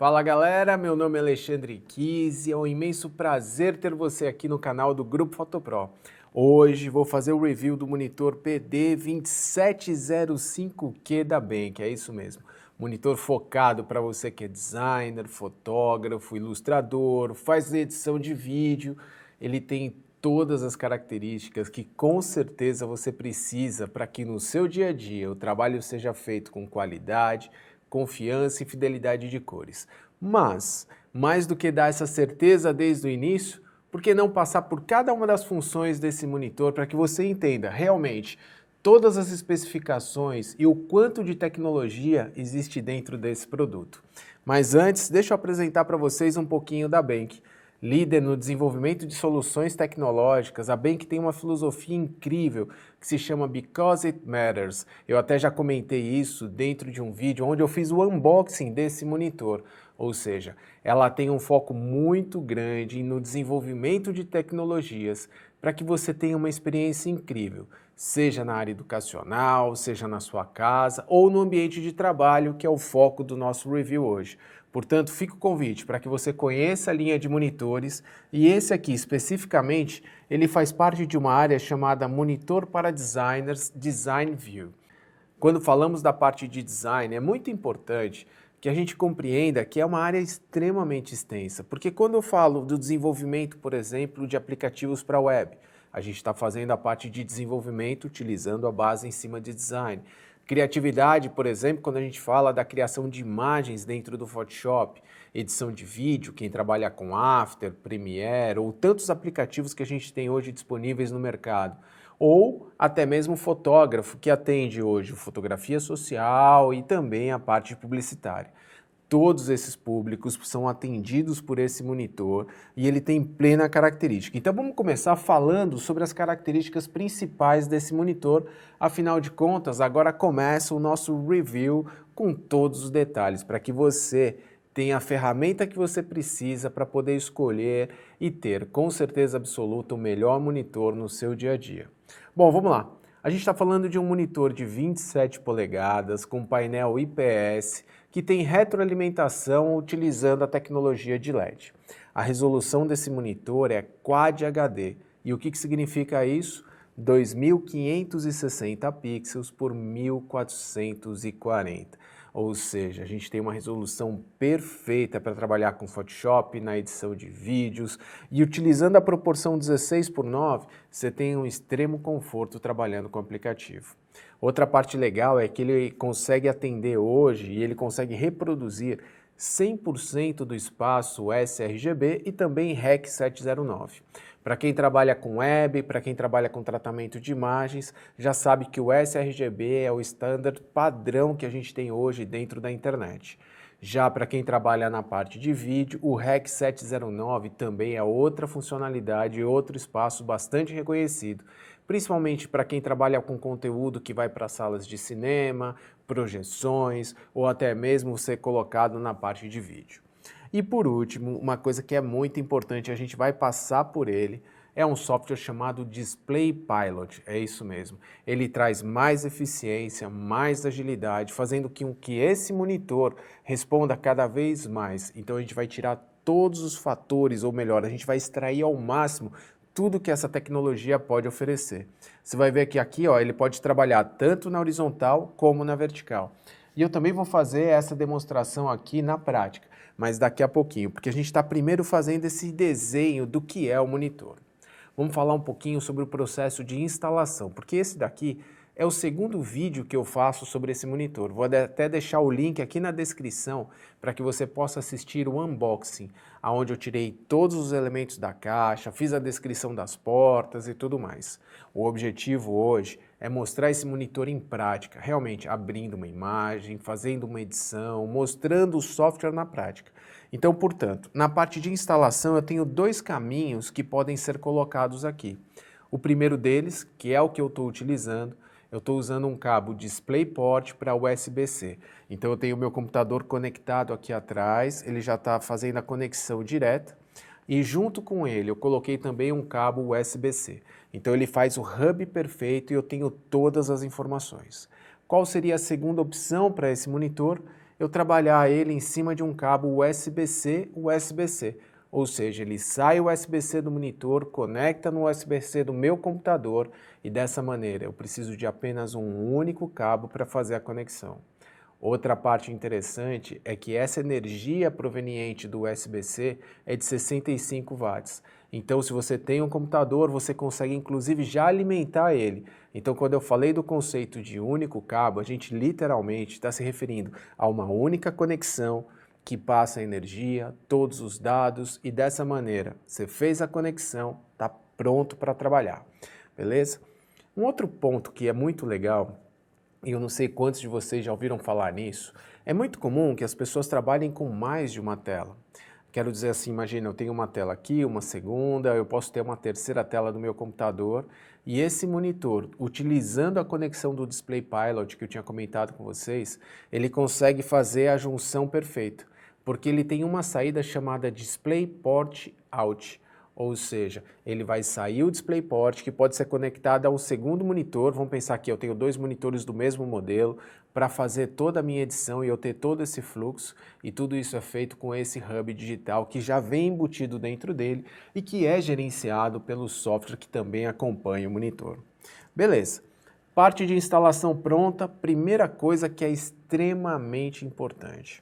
Fala galera, meu nome é Alexandre Kiss e é um imenso prazer ter você aqui no canal do Grupo Fotopro. Hoje vou fazer o review do monitor PD2705Q da Benq, é isso mesmo. Monitor focado para você que é designer, fotógrafo, ilustrador, faz edição de vídeo. Ele tem todas as características que com certeza você precisa para que no seu dia a dia o trabalho seja feito com qualidade, confiança e fidelidade de cores. Mas, mais do que dar essa certeza desde o início, por que não passar por cada uma das funções desse monitor para que você entenda realmente todas as especificações e o quanto de tecnologia existe dentro desse produto. Mas antes, deixa eu apresentar para vocês um pouquinho da Benq. Líder no desenvolvimento de soluções tecnológicas, a Benq tem uma filosofia incrível que se chama Because It Matters. Eu até já comentei isso dentro de um vídeo onde eu fiz o unboxing desse monitor. Ou seja, ela tem um foco muito grande no desenvolvimento de tecnologias para que você tenha uma experiência incrível, seja na área educacional, seja na sua casa ou no ambiente de trabalho, que é o foco do nosso review hoje. Portanto, fica o convite para que você conheça a linha de monitores e esse aqui especificamente, ele faz parte de uma área chamada Monitor para Designers Design View. Quando falamos da parte de design, é muito importante que a gente compreenda que é uma área extremamente extensa, porque quando eu falo do desenvolvimento, por exemplo, de aplicativos para web, a gente está fazendo a parte de desenvolvimento utilizando a base em cima de design. Criatividade, por exemplo, quando a gente fala da criação de imagens dentro do Photoshop, edição de vídeo, quem trabalha com After, Premiere ou tantos aplicativos que a gente tem hoje disponíveis no mercado. Ou até mesmo fotógrafo que atende hoje fotografia social e também a parte publicitária. Todos esses públicos são atendidos por esse monitor e ele tem plena característica. Então vamos começar falando sobre as características principais desse monitor. Afinal de contas, agora começa o nosso review com todos os detalhes para que você tenha a ferramenta que você precisa para poder escolher e ter com certeza absoluta o melhor monitor no seu dia a dia. Bom, vamos lá. A gente está falando de um monitor de 27 polegadas com painel IPS que tem retroalimentação utilizando a tecnologia de LED. A resolução desse monitor é Quad HD. E o que significa isso? 2560 pixels por 1440. Ou seja, a gente tem uma resolução perfeita para trabalhar com Photoshop, na edição de vídeos, e utilizando a proporção 16:9, você tem um extremo conforto trabalhando com o aplicativo. Outra parte legal é que ele consegue atender hoje e ele consegue reproduzir 100% do espaço sRGB e também Rec 709. Para quem trabalha com web, para quem trabalha com tratamento de imagens, já sabe que o sRGB é o standard padrão que a gente tem hoje dentro da internet. Já para quem trabalha na parte de vídeo, o Rec 709 também é outra funcionalidade e outro espaço bastante reconhecido, principalmente para quem trabalha com conteúdo que vai para salas de cinema, projeções ou até mesmo ser colocado na parte de vídeo. E por último, uma coisa que é muito importante, a gente vai passar por ele, é um software chamado Display Pilot, é isso mesmo. Ele traz mais eficiência, mais agilidade, fazendo com que esse monitor responda cada vez mais. Então a gente vai tirar todos os fatores, ou melhor, a gente vai extrair ao máximo tudo que essa tecnologia pode oferecer. Você vai ver que aqui, ó, ele pode trabalhar tanto na horizontal como na vertical. E eu também vou fazer essa demonstração aqui na prática, mas daqui a pouquinho, porque a gente está primeiro fazendo esse desenho do que é o monitor. Vamos falar um pouquinho sobre o processo de instalação, porque esse daqui é o segundo vídeo que eu faço sobre esse monitor. Vou até deixar o link aqui na descrição para que você possa assistir o unboxing, onde eu tirei todos os elementos da caixa, fiz a descrição das portas e tudo mais. O objetivo hoje é mostrar esse monitor em prática, realmente abrindo uma imagem, fazendo uma edição, mostrando o software na prática. Então, portanto, na parte de instalação eu tenho dois caminhos que podem ser colocados aqui. O primeiro deles, que é o que eu estou utilizando, eu estou usando um cabo DisplayPort para USB-C. Então eu tenho o meu computador conectado aqui atrás, ele já está fazendo a conexão direta. E junto com ele eu coloquei também um cabo USB-C. Então ele faz o hub perfeito e eu tenho todas as informações. Qual seria a segunda opção para esse monitor? eu trabalhar ele em cima de um cabo USB-C, USB-C. Ou seja, ele sai o USB-C do monitor, conecta no USB-C do meu computador e dessa maneira eu preciso de apenas um único cabo para fazer a conexão. Outra parte interessante é que essa energia proveniente do USB-C é de 65 watts. Então, se você tem um computador, você consegue inclusive já alimentar ele. Então, quando eu falei do conceito de único cabo, a gente literalmente está se referindo a uma única conexão que passa energia, todos os dados e dessa maneira você fez a conexão, está pronto para trabalhar, beleza? Um outro ponto que é muito legal, e eu não sei quantos de vocês já ouviram falar nisso, é muito comum que as pessoas trabalhem com mais de uma tela. Quero dizer assim, imagina, eu tenho uma tela aqui, uma segunda, eu posso ter uma terceira tela do meu computador e esse monitor, utilizando a conexão do DisplayPilot que eu tinha comentado com vocês, ele consegue fazer a junção perfeita, porque ele tem uma saída chamada DisplayPort Out. Ou seja, ele vai sair o DisplayPort, que pode ser conectado a um segundo monitor. Vamos pensar que eu tenho dois monitores do mesmo modelo para fazer toda a minha edição e eu ter todo esse fluxo. E tudo isso é feito com esse hub digital que já vem embutido dentro dele e que é gerenciado pelo software que também acompanha o monitor. Beleza. Parte de instalação pronta. Primeira coisa que é extremamente importante.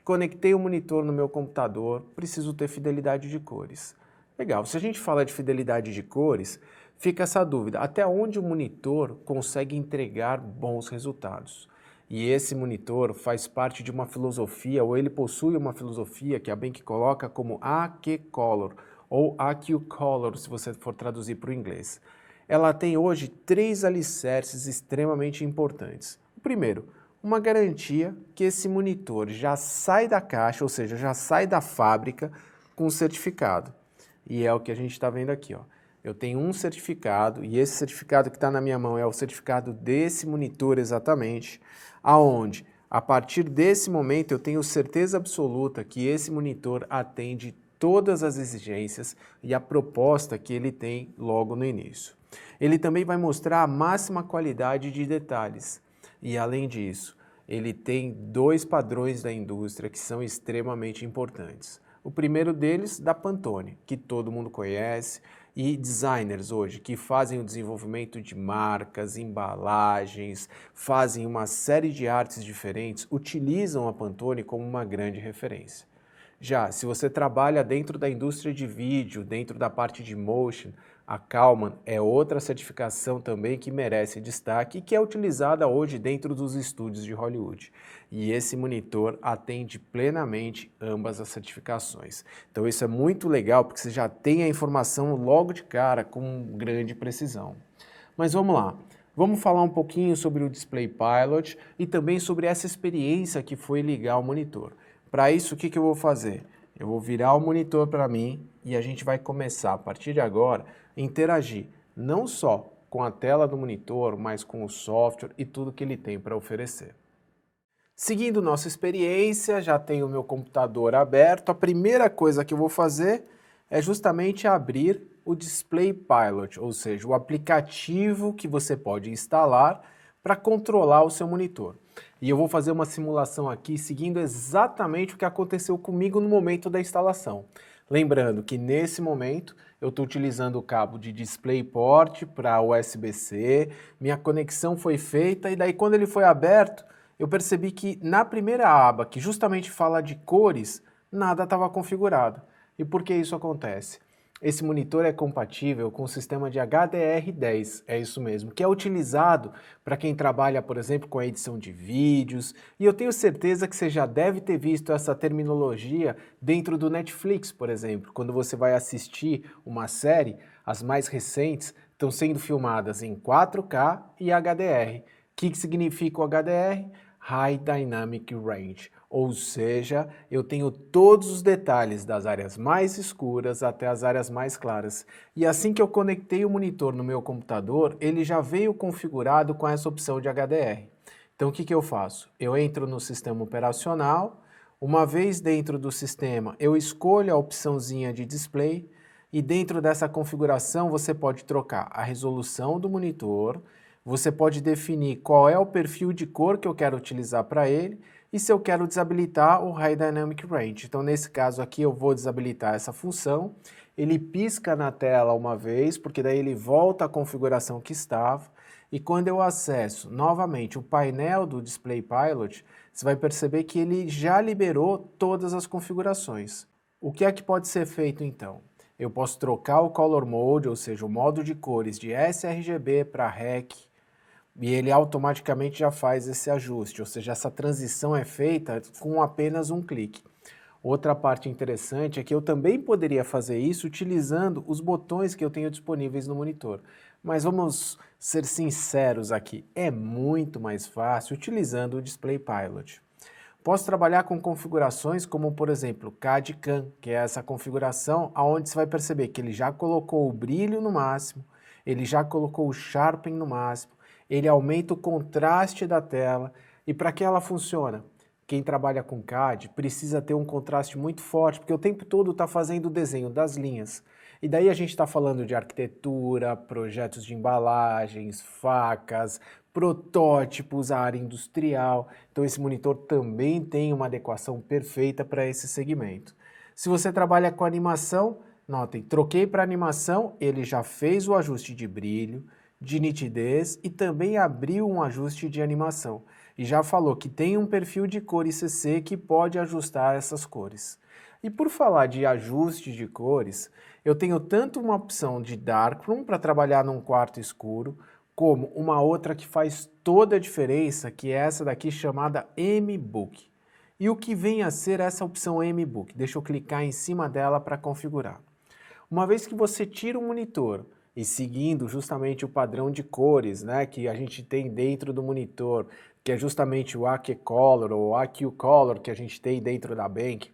Conectei o monitor no meu computador, preciso ter fidelidade de cores. Legal, se a gente fala de fidelidade de cores, fica essa dúvida, até onde o monitor consegue entregar bons resultados? E esse monitor faz parte de uma filosofia, ou ele possui uma filosofia que a Benq coloca como AQ Color, ou AQ Color, se você for traduzir para o inglês. Ela tem hoje 3 alicerces extremamente importantes. O primeiro, uma garantia que esse monitor já sai da caixa, ou seja, já sai da fábrica com certificado. E é o que a gente está vendo aqui, ó. Eu tenho um certificado, e esse certificado que está na minha mão é o certificado desse monitor exatamente, aonde, a partir desse momento, eu tenho certeza absoluta que esse monitor atende todas as exigências e a proposta que ele tem logo no início. Ele também vai mostrar a máxima qualidade de detalhes. E além disso, ele tem 2 padrões da indústria que são extremamente importantes. O primeiro deles, da Pantone, que todo mundo conhece, e designers hoje, que fazem o desenvolvimento de marcas, embalagens, fazem uma série de artes diferentes, utilizam a Pantone como uma grande referência. Já, se você trabalha dentro da indústria de vídeo, dentro da parte de motion, a Kalman é outra certificação também que merece destaque e que é utilizada hoje dentro dos estúdios de Hollywood. E esse monitor atende plenamente ambas as certificações. Então isso é muito legal porque você já tem a informação logo de cara com grande precisão. Mas vamos lá. Vamos falar um pouquinho sobre o DisplayPilot e também sobre essa experiência que foi ligar o monitor. Para isso, o que eu vou fazer? Eu vou virar o monitor para mim e a gente vai começar, a partir de agora, a interagir não só com a tela do monitor, mas com o software e tudo que ele tem para oferecer. Seguindo nossa experiência, já tenho o meu computador aberto. A primeira coisa que eu vou fazer é justamente abrir o DisplayPilot, ou seja, o aplicativo que você pode instalar para controlar o seu monitor. E eu vou fazer uma simulação aqui seguindo exatamente o que aconteceu comigo no momento da instalação. Lembrando que nesse momento eu estou utilizando o cabo de DisplayPort para USB-C, minha conexão foi feita e daí quando ele foi aberto, eu percebi que na primeira aba, que justamente fala de cores, nada estava configurado. E por que isso acontece? Esse monitor é compatível com o sistema de HDR10, é isso mesmo, que é utilizado para quem trabalha, por exemplo, com a edição de vídeos, e eu tenho certeza que você já deve ter visto essa terminologia dentro do Netflix, por exemplo, quando você vai assistir uma série, as mais recentes estão sendo filmadas em 4K e HDR. O que significa o HDR? High Dynamic Range, ou seja, eu tenho todos os detalhes das áreas mais escuras até as áreas mais claras. E assim que eu conectei o monitor no meu computador, ele já veio configurado com essa opção de HDR. Então o que eu faço? Eu entro no sistema operacional, uma vez dentro do sistema eu escolho a opçãozinha de display e dentro dessa configuração você pode trocar a resolução do monitor, você pode definir qual é o perfil de cor que eu quero utilizar para ele e se eu quero desabilitar o High Dynamic Range. Então, nesse caso aqui, eu vou desabilitar essa função, ele pisca na tela uma vez, porque daí ele volta à configuração que estava, e quando eu acesso novamente o painel do Display Pilot, você vai perceber que ele já liberou todas as configurações. O que é que pode ser feito então? Eu posso trocar o Color Mode, ou seja, o modo de cores de sRGB para REC, e ele automaticamente já faz esse ajuste, ou seja, essa transição é feita com apenas um clique. Outra parte interessante é que eu também poderia fazer isso utilizando os botões que eu tenho disponíveis no monitor. Mas vamos ser sinceros aqui, é muito mais fácil utilizando o Display Pilot. Posso trabalhar com configurações como, por exemplo, CAD-CAM, que é essa configuração onde você vai perceber que ele já colocou o brilho no máximo, ele já colocou o Sharpen no máximo, ele aumenta o contraste da tela. E para que ela funciona? Quem trabalha com CAD precisa ter um contraste muito forte, porque o tempo todo está fazendo o desenho das linhas. E daí a gente está falando de arquitetura, projetos de embalagens, facas, protótipos, a área industrial. Então esse monitor também tem uma adequação perfeita para esse segmento. Se você trabalha com animação, notem, troquei para animação, ele já fez o ajuste de brilho, de nitidez e também abriu um ajuste de animação. E já falou que tem um perfil de cor ICC que pode ajustar essas cores. E por falar de ajuste de cores, eu tenho tanto uma opção de Darkroom para trabalhar num quarto escuro, como uma outra que faz toda a diferença, que é essa daqui chamada M-Book. E o que vem a ser essa opção M-Book? Deixa eu clicar em cima dela para configurar. Uma vez que você tira o monitor e seguindo justamente o padrão de cores, né, que a gente tem dentro do monitor, que é justamente o AQ Color ou AQ Color que a gente tem dentro da Bank,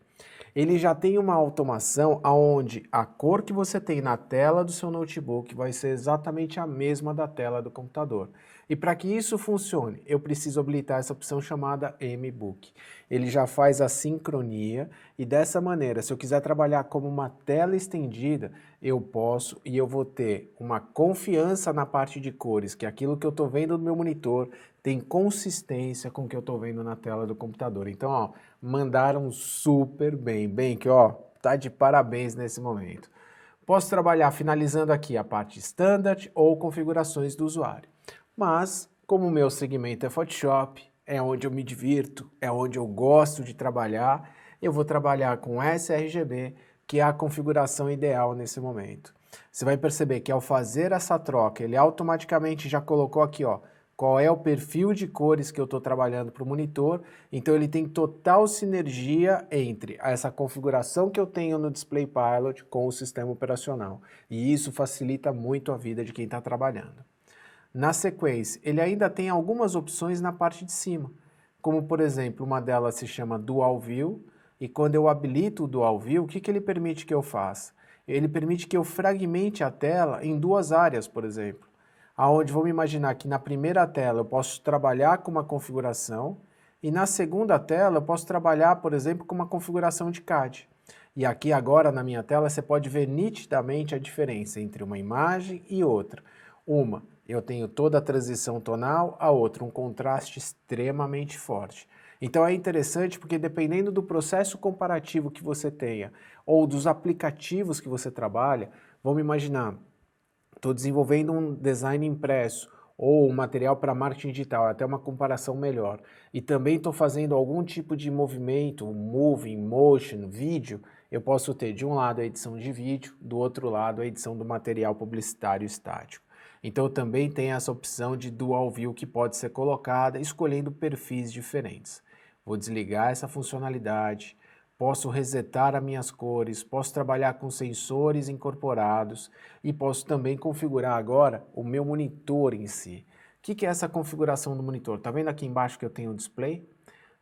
ele já tem uma automação onde a cor que você tem na tela do seu notebook vai ser exatamente a mesma da tela do computador. E para que isso funcione, eu preciso habilitar essa opção chamada M-Book. Ele já faz a sincronia e dessa maneira, se eu quiser trabalhar como uma tela estendida, eu posso e eu vou ter uma confiança na parte de cores, que aquilo que eu estou vendo no meu monitor tem consistência com o que eu estou vendo na tela do computador. Então, ó, mandaram super bem. Bem que, ó, tá de parabéns nesse momento. Posso trabalhar finalizando aqui a parte Standard ou configurações do usuário. Mas, como o meu segmento é Photoshop, é onde eu me divirto, é onde eu gosto de trabalhar, eu vou trabalhar com sRGB, que é a configuração ideal nesse momento. Você vai perceber que ao fazer essa troca, ele automaticamente já colocou aqui, ó, qual é o perfil de cores que eu estou trabalhando para o monitor, então ele tem total sinergia entre essa configuração que eu tenho no Display Pilot com o sistema operacional, e isso facilita muito a vida de quem está trabalhando. Na sequência, ele ainda tem algumas opções na parte de cima, como por exemplo, uma delas se chama Dual View, e quando eu habilito o Dual View, o que ele permite que eu faça? Ele permite que eu fragmente a tela em duas áreas, por exemplo, aonde vamos imaginar que na primeira tela eu posso trabalhar com uma configuração, e na segunda tela eu posso trabalhar, por exemplo, com uma configuração de CAD. E aqui agora na minha tela você pode ver nitidamente a diferença entre uma imagem e outra. Uma, eu tenho toda a transição tonal, a outra, um contraste extremamente forte. Então é interessante porque dependendo do processo comparativo que você tenha ou dos aplicativos que você trabalha, vamos imaginar, estou desenvolvendo um design impresso ou um material para marketing digital, até uma comparação melhor, e também estou fazendo algum tipo de movimento, moving, motion, vídeo, eu posso ter de um lado a edição de vídeo, do outro lado a edição do material publicitário estático. Então também tem essa opção de Dual View que pode ser colocada escolhendo perfis diferentes. Vou desligar essa funcionalidade, posso resetar as minhas cores, posso trabalhar com sensores incorporados e posso também configurar agora o meu monitor em si. O que é essa configuração do monitor? Tá vendo aqui embaixo que eu tenho o display?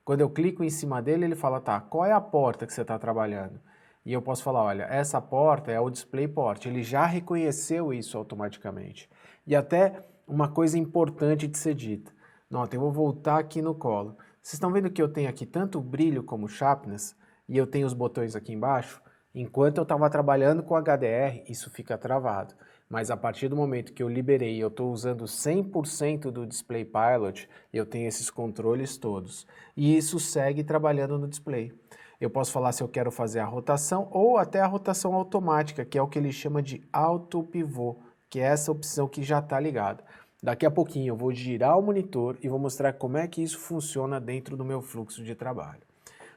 Quando eu clico em cima dele, ele fala, tá, qual é a porta que você está trabalhando? E eu posso falar, olha, essa porta é o DisplayPort. Ele já reconheceu isso automaticamente. E até uma coisa importante de ser dita. Nota, eu vou voltar aqui no colo. Vocês estão vendo que eu tenho aqui tanto o brilho como o sharpness, e eu tenho os botões aqui embaixo? Enquanto eu estava trabalhando com HDR, isso fica travado. mas a partir do momento que eu liberei, eu estou usando 100% do Display Pilot, eu tenho esses controles todos. E isso segue trabalhando no display. Eu posso falar se eu quero fazer a rotação ou até a rotação automática, que é o que ele chama de auto pivô, que é essa opção que já está ligada. Daqui a pouquinho eu vou girar o monitor e vou mostrar como é que isso funciona dentro do meu fluxo de trabalho.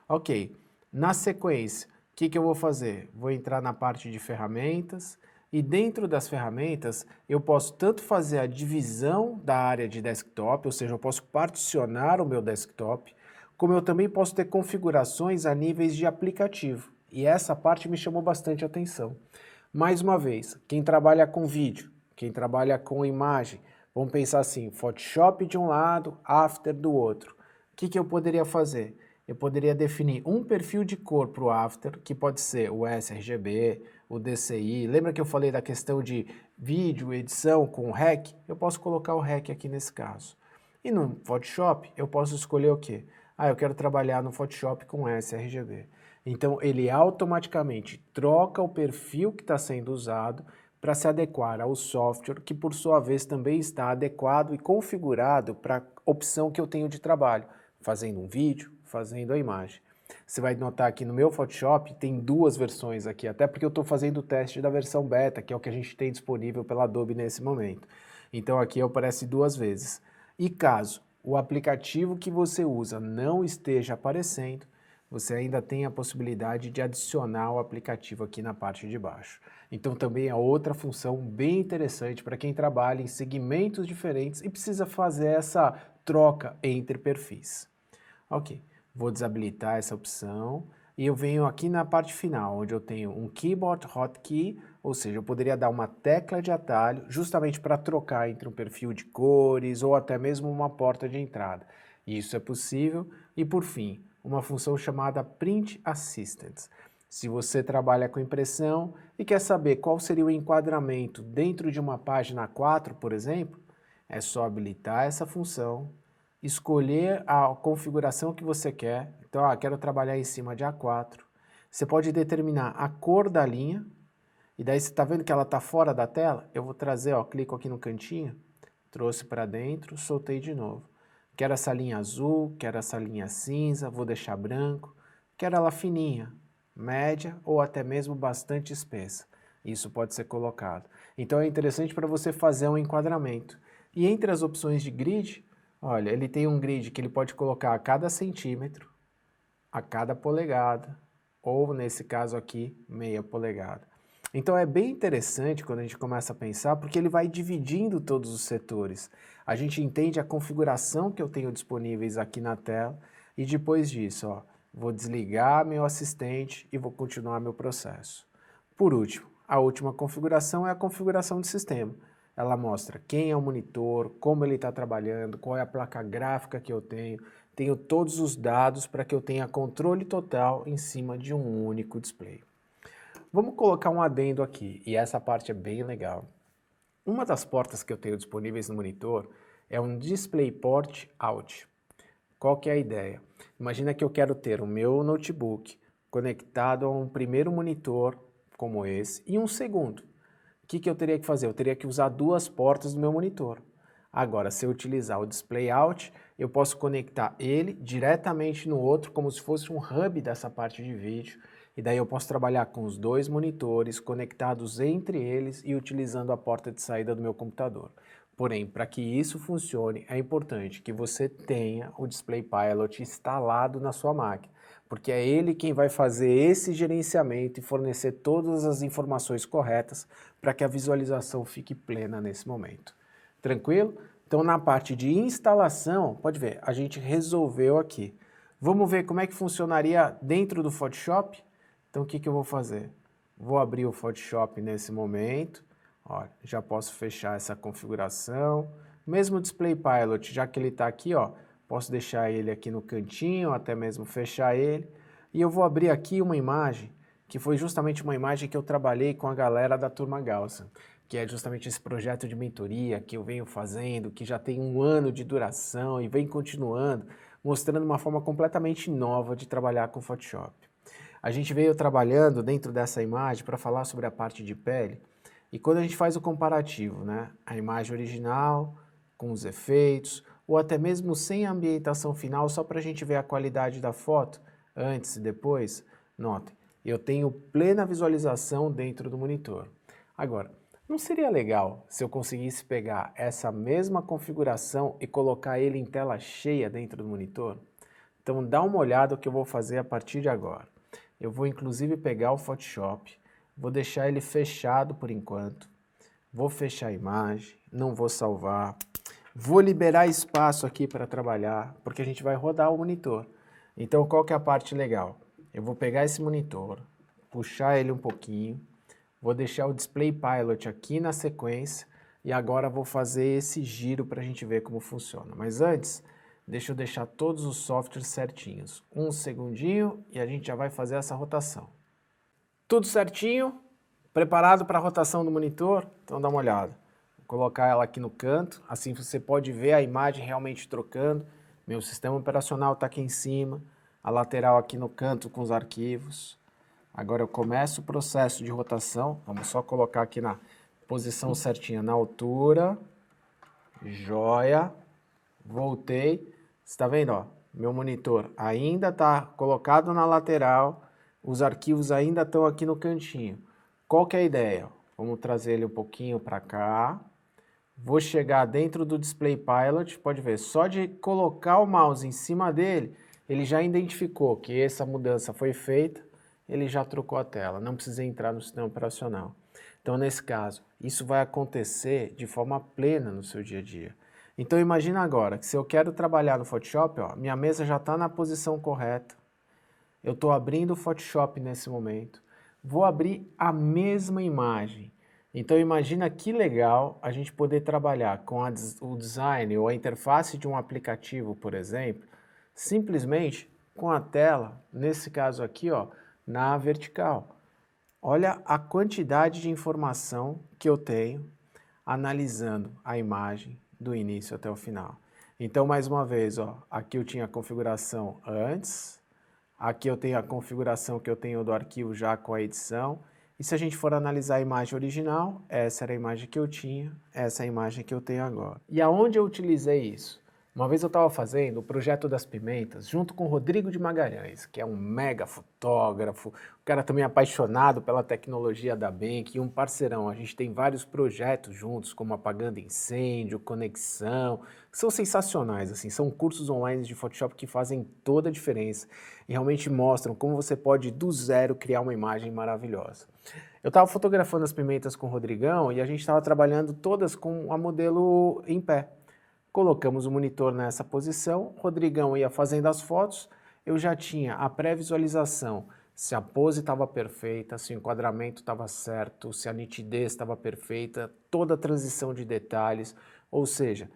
Ok, na sequência, o que eu vou fazer? Vou entrar na parte de ferramentas e dentro das ferramentas eu posso tanto fazer a divisão da área de desktop, ou seja, eu posso particionar o meu desktop, como eu também posso ter configurações a níveis de aplicativo. E essa parte me chamou bastante atenção. Mais uma vez, quem trabalha com vídeo, quem trabalha com imagem, vamos pensar assim, Photoshop de um lado, After do outro. O que eu poderia fazer? Eu poderia definir um perfil de cor para o After, que pode ser o sRGB, o DCI. Lembra que eu falei da questão de vídeo, edição com REC? Eu posso colocar o REC aqui nesse caso. E no Photoshop, eu posso escolher o quê? Eu quero trabalhar no Photoshop com sRGB. Então, ele automaticamente troca o perfil que está sendo usado para se adequar ao software, que por sua vez também está adequado e configurado para a opção que eu tenho de trabalho, fazendo um vídeo, fazendo a imagem. Você vai notar aqui no meu Photoshop, tem duas versões aqui, até porque eu estou fazendo o teste da versão beta, que é o que a gente tem disponível pela Adobe nesse momento. Então aqui aparece duas vezes. E caso o aplicativo que você usa não esteja aparecendo, você ainda tem a possibilidade de adicionar o aplicativo aqui na parte de baixo. Então também é outra função bem interessante para quem trabalha em segmentos diferentes e precisa fazer essa troca entre perfis. Ok, vou desabilitar essa opção e eu venho aqui na parte final, onde eu tenho um Keyboard Hotkey, ou seja, eu poderia dar uma tecla de atalho justamente para trocar entre um perfil de cores ou até mesmo uma porta de entrada. Isso é possível. E por fim, uma função chamada Print Assistant. Se você trabalha com impressão e quer saber qual seria o enquadramento dentro de uma página A4, por exemplo, é só habilitar essa função, escolher a configuração que você quer. Então, quero trabalhar em cima de A4. Você pode determinar a cor da linha, e daí você está vendo que ela está fora da tela? Eu vou trazer, clico aqui no cantinho, trouxe para dentro, soltei de novo. Quero essa linha azul, quero essa linha cinza, vou deixar branco. Quero ela fininha, média ou até mesmo bastante espessa. Isso pode ser colocado. Então é interessante para você fazer um enquadramento. E entre as opções de grid, olha, ele tem um grid que ele pode colocar a cada centímetro, a cada polegada, ou nesse caso aqui, meia polegada. Então é bem interessante quando a gente começa a pensar, porque ele vai dividindo todos os setores. A gente entende a configuração que eu tenho disponíveis aqui na tela e depois disso, vou desligar meu assistente e vou continuar meu processo. Por último, a última configuração é a configuração de sistema. Ela mostra quem é o monitor, como ele está trabalhando, qual é a placa gráfica que eu tenho todos os dados para que eu tenha controle total em cima de um único display. Vamos colocar um adendo aqui, e essa parte é bem legal. Uma das portas que eu tenho disponíveis no monitor é um DisplayPort Out. Qual que é a ideia? Imagina que eu quero ter o meu notebook conectado a um primeiro monitor como esse e um segundo. O que eu teria que fazer? Eu teria que usar duas portas do meu monitor. Agora, se eu utilizar o Display Out, eu posso conectar ele diretamente no outro, como se fosse um hub dessa parte de vídeo, e daí eu posso trabalhar com os dois monitores conectados entre eles e utilizando a porta de saída do meu computador. Porém, para que isso funcione, é importante que você tenha o Display Pilot instalado na sua máquina, porque é ele quem vai fazer esse gerenciamento e fornecer todas as informações corretas para que a visualização fique plena nesse momento. Tranquilo? Então, na parte de instalação, pode ver, a gente resolveu aqui. Vamos ver como é que funcionaria dentro do Photoshop? Então, o que eu vou fazer? Vou abrir o Photoshop nesse momento. Olha, já posso fechar essa configuração. Mesmo o Display Pilot, já que ele está aqui, posso deixar ele aqui no cantinho, até mesmo fechar ele. E eu vou abrir aqui uma imagem, que foi justamente uma imagem que eu trabalhei com a galera da Turma Gaussa, que é justamente esse projeto de mentoria que eu venho fazendo, que já tem 1 ano de duração e vem continuando, mostrando uma forma completamente nova de trabalhar com Photoshop. A gente veio trabalhando dentro dessa imagem para falar sobre a parte de pele, E quando a gente faz o comparativo, né, a imagem original com os efeitos, ou até mesmo sem a ambientação final, só para a gente ver a qualidade da foto, antes e depois, notem, eu tenho plena visualização dentro do monitor. Agora, não seria legal se eu conseguisse pegar essa mesma configuração e colocar ele em tela cheia dentro do monitor? Então dá uma olhada o que eu vou fazer a partir de agora. Eu vou inclusive pegar o Photoshop, vou deixar ele fechado por enquanto, vou fechar a imagem, não vou salvar, vou liberar espaço aqui para trabalhar, porque a gente vai rodar o monitor. Então qual que é a parte legal? Eu vou pegar esse monitor, puxar ele um pouquinho, vou deixar o Display Pilot aqui na sequência e agora vou fazer esse giro para a gente ver como funciona. Mas antes, deixa eu deixar todos os softwares certinhos. Um segundinho e a gente já vai fazer essa rotação. Tudo certinho? Preparado para a rotação do monitor? Então dá uma olhada. Vou colocar ela aqui no canto, assim você pode ver a imagem realmente trocando. Meu sistema operacional está aqui em cima, a lateral aqui no canto com os arquivos. Agora eu começo o processo de rotação, vamos só colocar aqui na posição certinha, na altura, joia, voltei, está vendo, ó, meu monitor ainda está colocado na lateral, os arquivos ainda estão aqui no cantinho. Qual que é a ideia? Vamos trazer ele um pouquinho para cá, vou chegar dentro do Display Pilot, pode ver, só de colocar o mouse em cima dele, ele já identificou que essa mudança foi feita, ele já trocou a tela, não precisa entrar no sistema operacional. Então, nesse caso, isso vai acontecer de forma plena no seu dia a dia. Então, imagina agora que se eu quero trabalhar no Photoshop, ó, minha mesa já está na posição correta, eu estou abrindo o Photoshop nesse momento, vou abrir a mesma imagem. Então, imagina que legal a gente poder trabalhar com o design ou a interface de um aplicativo, por exemplo, simplesmente com a tela, nesse caso aqui, ó, na vertical. Olha a quantidade de informação que eu tenho analisando a imagem do início até o final. Então, mais uma vez, ó, aqui eu tinha a configuração antes, aqui eu tenho a configuração que eu tenho do arquivo já com a edição, e se a gente for analisar a imagem original, essa era a imagem que eu tinha, essa é a imagem que eu tenho agora. E aonde eu utilizei isso? Uma vez eu estava fazendo o Projeto das Pimentas junto com o Rodrigo de Magalhães, que é um mega fotógrafo, um cara também apaixonado pela tecnologia da Bank e um parceirão. A gente tem vários projetos juntos, como Apagando Incêndio, Conexão, que são sensacionais, assim, são cursos online de Photoshop que fazem toda a diferença e realmente mostram como você pode do zero criar uma imagem maravilhosa. Eu estava fotografando as pimentas com o Rodrigão e a gente estava trabalhando todas com a modelo em pé. Colocamos o monitor nessa posição, Rodrigão ia fazendo as fotos, eu já tinha a pré-visualização, se a pose estava perfeita, se o enquadramento estava certo, se a nitidez estava perfeita, toda a transição de detalhes, ou seja,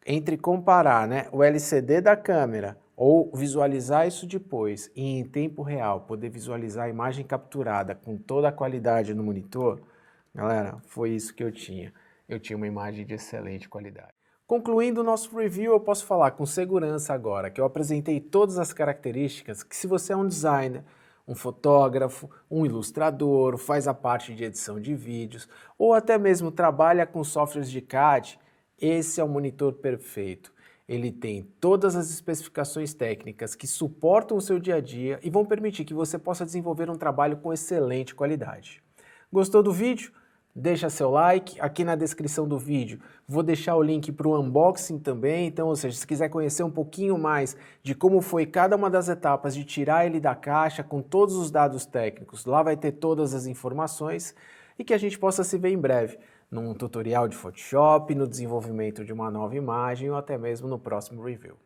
entre comparar, né, o LCD da câmera ou visualizar isso depois e em tempo real poder visualizar a imagem capturada com toda a qualidade no monitor, galera, foi isso que eu tinha. Eu tinha uma imagem de excelente qualidade. Concluindo o nosso review, eu posso falar com segurança agora que eu apresentei todas as características que se você é um designer, um fotógrafo, um ilustrador, faz a parte de edição de vídeos ou até mesmo trabalha com softwares de CAD, esse é o monitor perfeito. Ele tem todas as especificações técnicas que suportam o seu dia a dia e vão permitir que você possa desenvolver um trabalho com excelente qualidade. Gostou do vídeo? Deixa seu like, aqui na descrição do vídeo vou deixar o link para o unboxing também, então, ou seja, se quiser conhecer um pouquinho mais de como foi cada uma das etapas de tirar ele da caixa com todos os dados técnicos, lá vai ter todas as informações e que a gente possa se ver em breve num tutorial de Photoshop, no desenvolvimento de uma nova imagem ou até mesmo no próximo review.